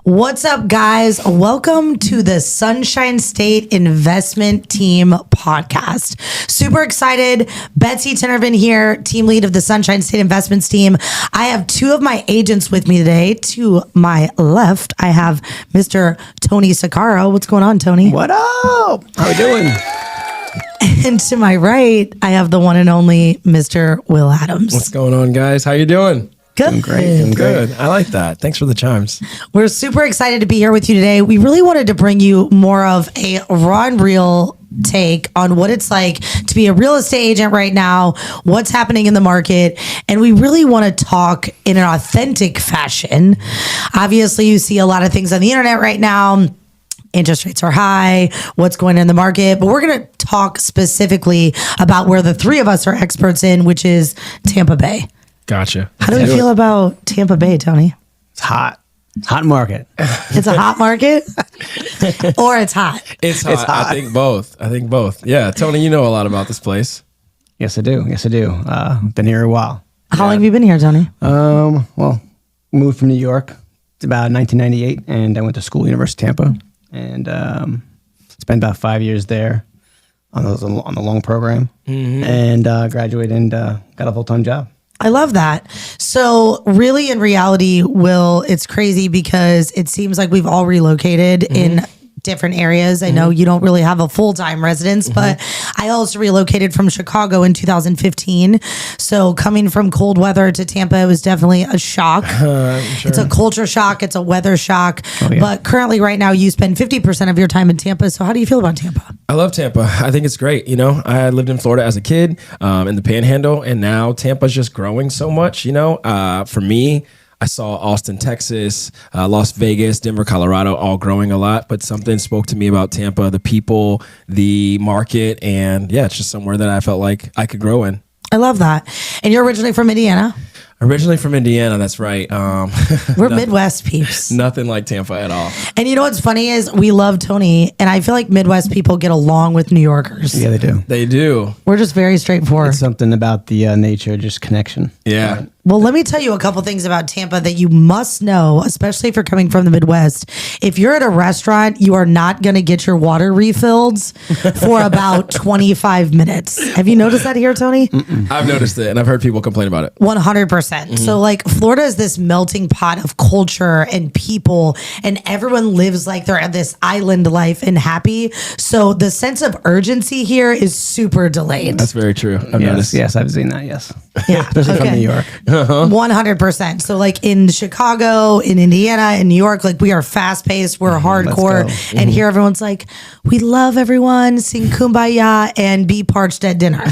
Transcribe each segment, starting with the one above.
What's up, guys? Welcome to the Sunshine State Investment Team podcast. Super excited. Betsy Tinnervin here, team lead of the Sunshine State Investments team. I have two of my agents with me today. To my left, I have Mr. Tony Sakaro. What's going on, Tony? What up? How we doing? And to my right, I have the one and only Mr. Will Adams. What's going on, guys? How you doing? Good. I'm great. Good. I like that. Thanks for the chimes. We're super excited to be here with you today. We really wanted to bring you more of a raw and real take on what it's like to be a real estate agent right now, what's happening in the market, and we really want to talk in an authentic fashion. Obviously, you see a lot of things on the internet right now. Interest rates are high, what's going on in the market, but we're going to talk specifically about where the three of us are experts in, which is Tampa Bay. Gotcha. How do we feel about Tampa Bay, Tony? It's hot. Hot market. It's a hot market or it's hot? It's hot. I think both. Yeah. Tony, you know a lot about this place. Yes, I do. Been here a while. How long have you been here, Tony? Well, moved from New York. It's about 1998, and I went to school, University of Tampa, and spent about 5 years there on the long program, and graduated and got a full-time job. I love that. So really, in reality, Will, it's crazy because it seems like we've all relocated in different areas. I know you don't really have a full-time residence, but I also relocated from Chicago in 2015. So coming from cold weather to Tampa, it was definitely a shock. Sure. It's a culture shock. It's a weather shock. Oh, yeah. But currently right now you spend 50% of your time in Tampa. So how do you feel about Tampa? I love Tampa. I think it's great. You know, I lived in Florida as a kid in the Panhandle, and now Tampa's just growing so much. You know, for me, I saw Austin, Texas, Las Vegas, Denver, Colorado, all growing a lot. But something spoke to me about Tampa, the people, the market, and yeah, it's just somewhere that I felt like I could grow in. I love that. And you're originally from Indiana? Originally from Indiana, that's right. We're Midwest peeps. Nothing like Tampa at all. And you know what's funny is we love Tony, and I feel like Midwest people get along with New Yorkers. Yeah, they do. They do. We're just very straightforward. It's something about the nature, just connection. Yeah. Right. Well, let me tell you a couple things about Tampa that you must know, especially if you're coming from the Midwest. If you're at a restaurant, you are not going to get your water refilled for about 25 minutes. Have you noticed that here, Tony? I've noticed it, and I've heard people complain about it. 100%. So like Florida is this melting pot of culture and people, and everyone lives like they're at this island life and happy. So the sense of urgency here is super delayed. That's very true. I've noticed. Yes, I've seen that, yes. Yeah. Especially from New York. 100%. So like in Chicago, in Indiana, in New York, like we are fast paced, we're hardcore. And here everyone's like, we love everyone, sing Kumbaya and be parched at dinner.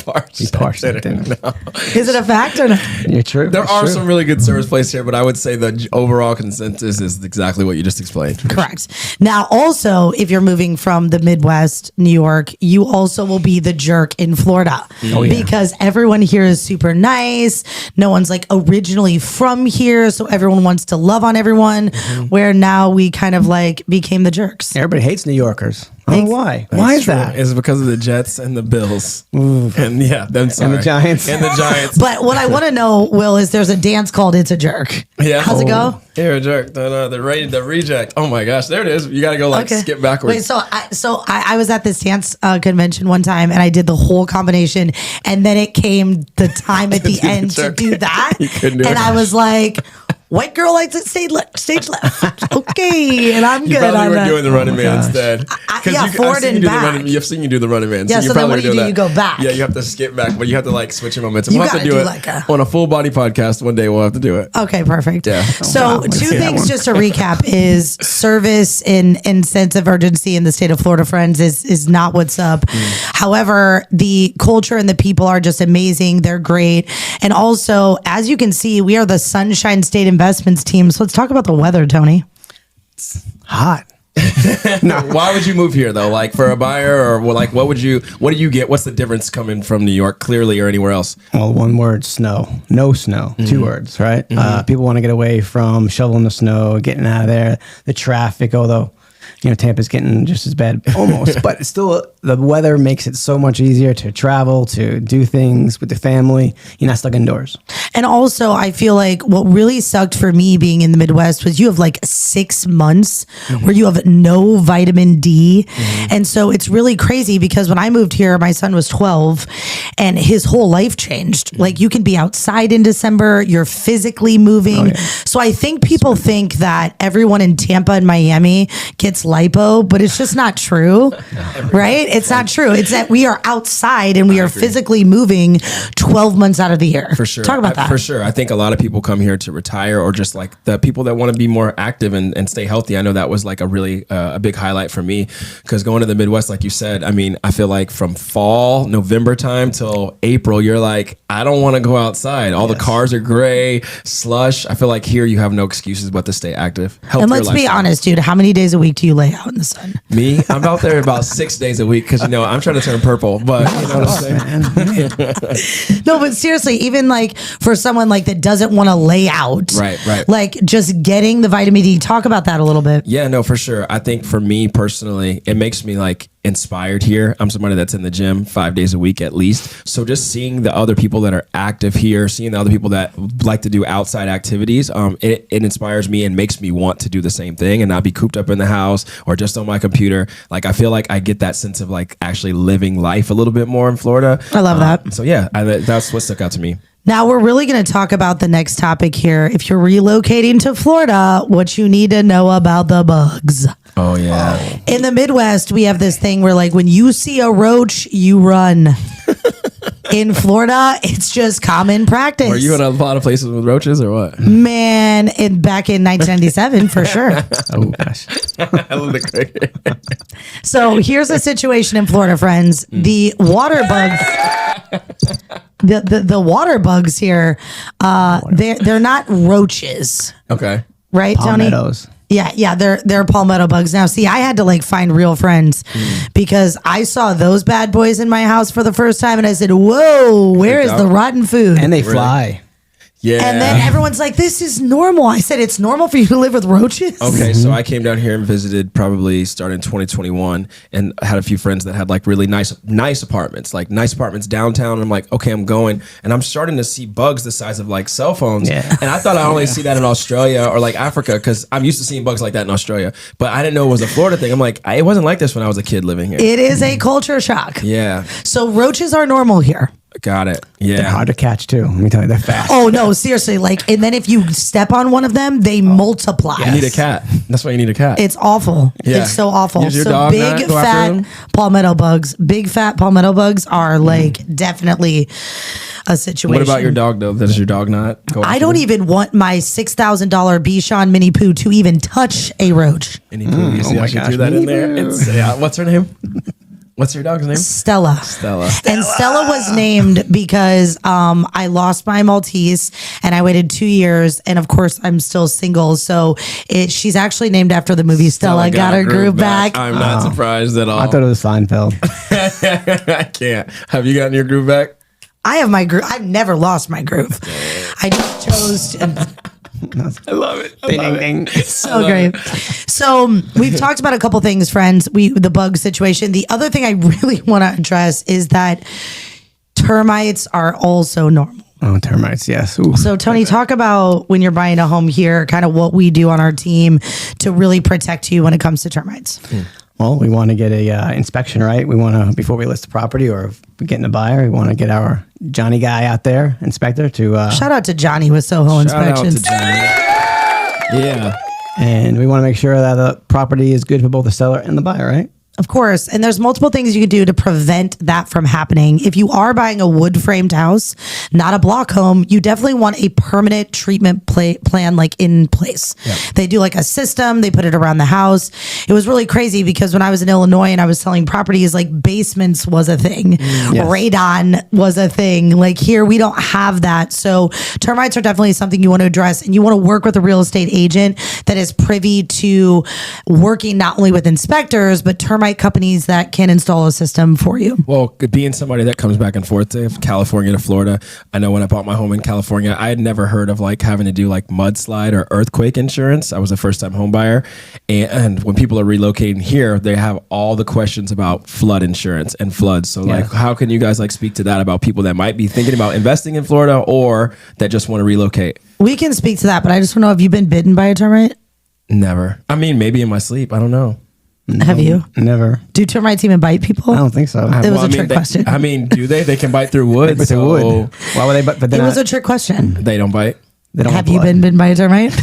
Parched at dinner. No. Is it a fact or not? You're true. There are some really good service places here, but I would say the overall consensus is exactly what you just explained. Correct. Now, also, if you're moving from the Midwest, New York, you also will be the jerk in Florida. Oh, yeah. Because everyone here is super nice. No one's like originally from here, so everyone wants to love on everyone, where now we kind of like became the jerks. Everybody hates New Yorkers. I don't know why. Why is that? It's because of the Jets and the Bills. And yeah, them sorry. And the Giants. And the Giants. But what I want to know, Will, is there's a dance called It's a Jerk. Yeah. How's it go? You're a jerk. The reject. Oh my gosh, there it is. You got to go skip backwards. Wait, so I was at this dance convention one time, and I did the whole combination, and then it came the time at the end to do that, couldn't do and it. I was like, white girl likes it stage left. Okay, and I'm You good probably on were that. doing the running man instead. Forward and back. I've seen you do the running man. Yeah, so then what do you do? You go back. Yeah, you have to skip back, but you have to like switch your momentum. You We'll have to gotta do do it like on a full body podcast one day. We'll have to do it. Okay, perfect. Yeah. So two things just to recap is service and sense of urgency in the state of Florida, friends, is not what's up. However, the culture and the people are just amazing. They're great. And also, as you can see, we are the Sunshine State Investments team. So let's talk about the weather, Tony. Hot. No. Why would you move here though? Like for a buyer, or like what do you get? What's the difference coming from New York, clearly, or anywhere else? Well, one word: snow. No snow. 2 words, right? People want to get away from shoveling the snow, getting out of there, the traffic. Although, you know, Tampa's getting just as bad, almost, but it's still the weather makes it so much easier to travel, to do things with the family. You're not stuck indoors. And also, I feel like what really sucked for me being in the Midwest was you have like 6 months where you have no vitamin D. And so it's really crazy because when I moved here, my son was 12 and his whole life changed. Like you can be outside in December, you're physically moving. So I think people think that everyone in Tampa and Miami gets lipo, but it's just not true, right? It's not true. It's that we are outside and we are physically moving 12 months out of the year. For sure. Talk about that. For sure. I think a lot of people come here to retire or just like the people that want to be more active and stay healthy. I know that was like a really a big highlight for me because going to the Midwest, like you said, I mean, I feel like from fall, November time till April, you're like, I don't want to go outside. All the cars are gray, slush. I feel like here you have no excuses but to stay active. And let's be honest, dude, how many days a week do you lay out in the sun? Me, I'm out there about 6 days a week because, I'm trying to turn purple, but you know what I'm saying? No, but seriously, even like for someone like that doesn't want to lay out. Right. Like just getting the vitamin D. Talk about that a little bit. Yeah, no, for sure. I think for me personally, it makes me like inspired here. I'm somebody that's in the gym 5 days a week at least. So just seeing the other people that are active here, seeing the other people that like to do outside activities, it inspires me and makes me want to do the same thing and not be cooped up in the house or just on my computer. Like I feel like I get that sense of like actually living life a little bit more in Florida. I love that. So yeah, that's what stuck out to me. Now we're really going to talk about the next topic here. If you're relocating to Florida, what you need to know about the bugs. Oh yeah. In the Midwest, we have this thing where like when you see a roach, you run. In Florida, it's just common practice. Were you in a lot of places with roaches or what? Man, back in 1997 for sure. Oh gosh. I love the cricket. So here's a situation in Florida, friends. The water bugs, the water bugs here, they're not roaches, Okay. right, Tony? Palmettos. Yeah, they're palmetto bugs. Now, see, I had to like find real friends because I saw those bad boys in my house for the first time, and I said, "Whoa, where is the rotten food?" And they fly. Yeah. And then everyone's like, "This is normal." I said, "It's normal for you to live with roaches." Okay, so I came down here and visited probably starting 2021 and had a few friends that had like really nice apartments, like nice apartments downtown. And I'm like, okay, I'm going. And I'm starting to see bugs the size of like cell phones. Yeah. And I thought I only see that in Australia or like Africa because I'm used to seeing bugs like that in Australia. But I didn't know it was a Florida thing. I'm like, it wasn't like this when I was a kid living here. It is a culture shock. Yeah, So roaches are normal here. got it. They're Yeah. hard to catch too. Let me tell you, they're fast. Oh no, seriously. Like, and then if you step on one of them, they multiply. You need a cat. That's why you need a cat. It's awful. Yeah. It's so awful. Does your So dog big not go after them? fat palmetto bugs. Big fat palmetto bugs are like definitely a situation. What about your dog though? Does your dog not go I after don't them? even want my $6,000 Bichon Mini Poo to even touch a roach. Any movies? oh You my actually gosh, do that in there. Minnie Boo. It's, yeah. What's her name? What's your dog's name? Stella. Stella. And Stella was named because I lost my Maltese and I waited 2 years. And of course, I'm still single. So she's actually named after the movie Stella Got Her Groove Back. I'm not surprised at all. I thought it was Seinfeld. I can't. Have you gotten your groove back? I have my groove. I've never lost my groove. I just chose to. I love it. Ding, ding, ding. So great. So we've talked about a couple things, friends. The bug situation. The other thing I really want to address is that termites are also normal. Oh, termites, yes. Ooh. So Tony, talk about when you're buying a home here, kind of what we do on our team to really protect you when it comes to termites. Well, we want to get a inspection, right? We want to, before we list the property or if we're getting a buyer, we want to get our Johnny guy out there, inspector, to Shout out to Johnny with Soho Inspections. Shout out to Johnny. Yeah. and we want to make sure that the property is good for both the seller and the buyer, right? Of course. And there's multiple things you can do to prevent that from happening. If you are buying a wood framed house, not a block home, you definitely want a permanent treatment plan like in place. Yeah. They do like a system, they put it around the house. It was really crazy because when I was in Illinois and I was selling properties, like basements was a thing. Yes. Radon was a thing. Like here, we don't have that. So termites are definitely something you want to address, and you want to work with a real estate agent that is privy to working not only with inspectors, but termite right companies that can install a system for you? Well, being somebody that comes back and forth to California to Florida, I know when I bought my home in California, I had never heard of like having to do like mudslide or earthquake insurance. I was a first time home buyer. And when people are relocating here, they have all the questions about flood insurance and floods. So like, how can you guys like speak to that about people that might be thinking about investing in Florida or that just want to relocate? We can speak to that, but I just want to know, have you been bitten by a termite? Never. I mean, maybe in my sleep. I don't know. Have you? Never. Do termites even bite people? I don't think so. It was a trick question. I mean, do they? They can bite through wood. But they would. Why would they? But then It was a trick question. They don't bite. they don't Have have you been bitten by a termite?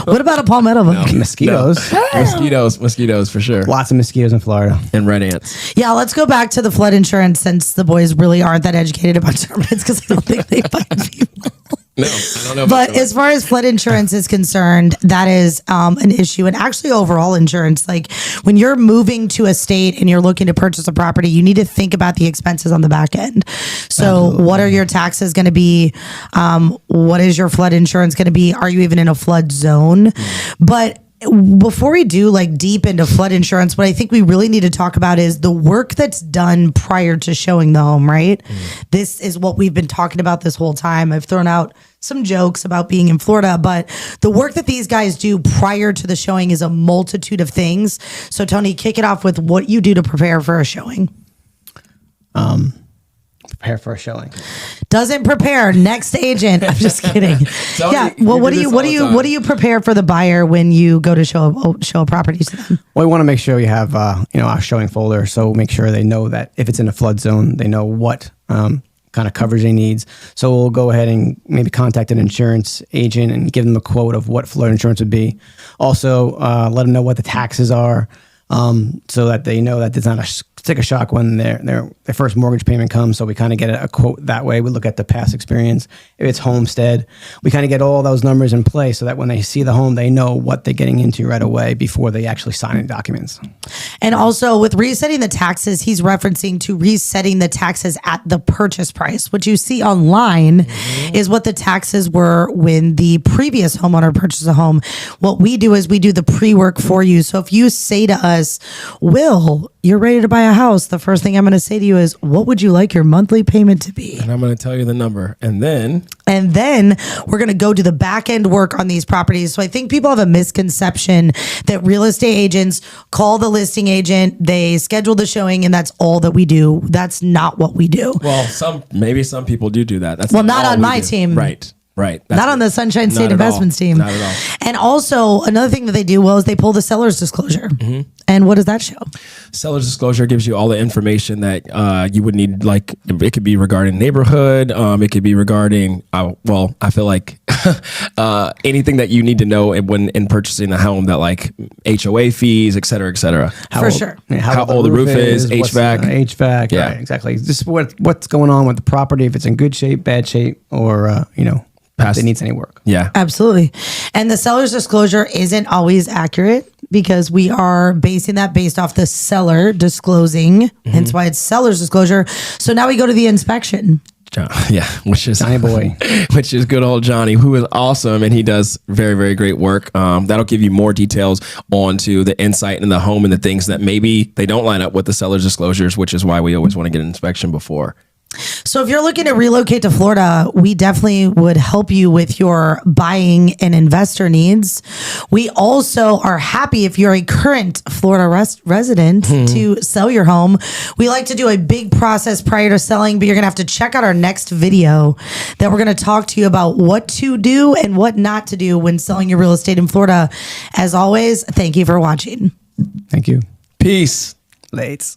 What about a palmetto bug? mosquitoes? Mosquitoes for sure. Lots of mosquitoes in Florida. And red ants. Yeah, let's go back to the flood insurance since the boys really aren't that educated about termites because I don't think they bite people. No, I don't know. But as far as flood insurance is concerned, that is an issue. And actually, overall insurance, like when you're moving to a state and you're looking to purchase a property, you need to think about the expenses on the back end. So, what are your taxes going to be? What is your flood insurance going to be? Are you even in a flood zone? But before we do like deep into flood insurance, what I think we really need to talk about is the work that's done prior to showing the home, right? This is what we've been talking about this whole time. I've thrown out some jokes about being in Florida, but the work that these guys do prior to the showing is a multitude of things. So Tony, kick it off with what you do to prepare for a showing. Prepare for a showing. Doesn't prepare. Next agent. I'm just kidding. Yeah. Well, what do you prepare for the buyer when you go to show a property to them? Well, we want to make sure you have our showing folder. So make sure they know that if it's in a flood zone, they know what kind of coverage they need. So we'll go ahead and maybe contact an insurance agent and give them a quote of what flood insurance would be. Also, let them know what the taxes are, so that they know that there's not a sticker shock when their first mortgage payment comes. So we kind of get a quote that way. We look at the past experience. If it's homestead, we kind of get all those numbers in place so that when they see the home, they know what they're getting into right away before they actually sign any documents. And also with resetting the taxes, he's referencing to resetting the taxes at the purchase price. What you see online is what the taxes were when the previous homeowner purchased a home. What we do is we do the pre-work for you. So if you say to us, Will, you're ready to buy a house, the first thing I'm going to say to you is, what would you like your monthly payment to be? And I'm going to tell you the number. And then we're going to go do the back end work on these properties. So I think people have a misconception that real estate agents call the listing agent, they schedule the showing, and that's all that we do. That's not what we do. well, some people do that. That's Well, not all on we my do. team. Right. That's Not on the Sunshine State not at all. Investments team. Not at all. And also, another thing that they do well is they pull the seller's disclosure. And what does that show? Seller's disclosure gives you all the information that you would need. Like it could be regarding neighborhood. It could be regarding. I feel like anything that you need to know when in purchasing a home, that like HOA fees, et cetera, et cetera. For sure. How old the roof is, what's, HVAC. HVAC, Yeah. right, exactly. Just what's going on with the property, if it's in good shape, bad shape, or if it needs any work. Yeah. Absolutely. And the seller's disclosure isn't always accurate because we are basing that based off the seller disclosing. Hence why it's seller's disclosure. So now we go to the inspection. Yeah, which is Johnny boy. which is good old Johnny, who is awesome, and he does very, very great work. That'll give you more details onto the insight in the home and the things that maybe they don't line up with the seller's disclosures, which is why we always want to get an inspection before. So if you're looking to relocate to Florida, we definitely would help you with your buying and investor needs. We also are happy if you're a current Florida resident to sell your home. We like to do a big process prior to selling, but you're going to have to check out our next video that we're going to talk to you about what to do and what not to do when selling your real estate in Florida. As always, thank you for watching. Thank you. Peace. Lates.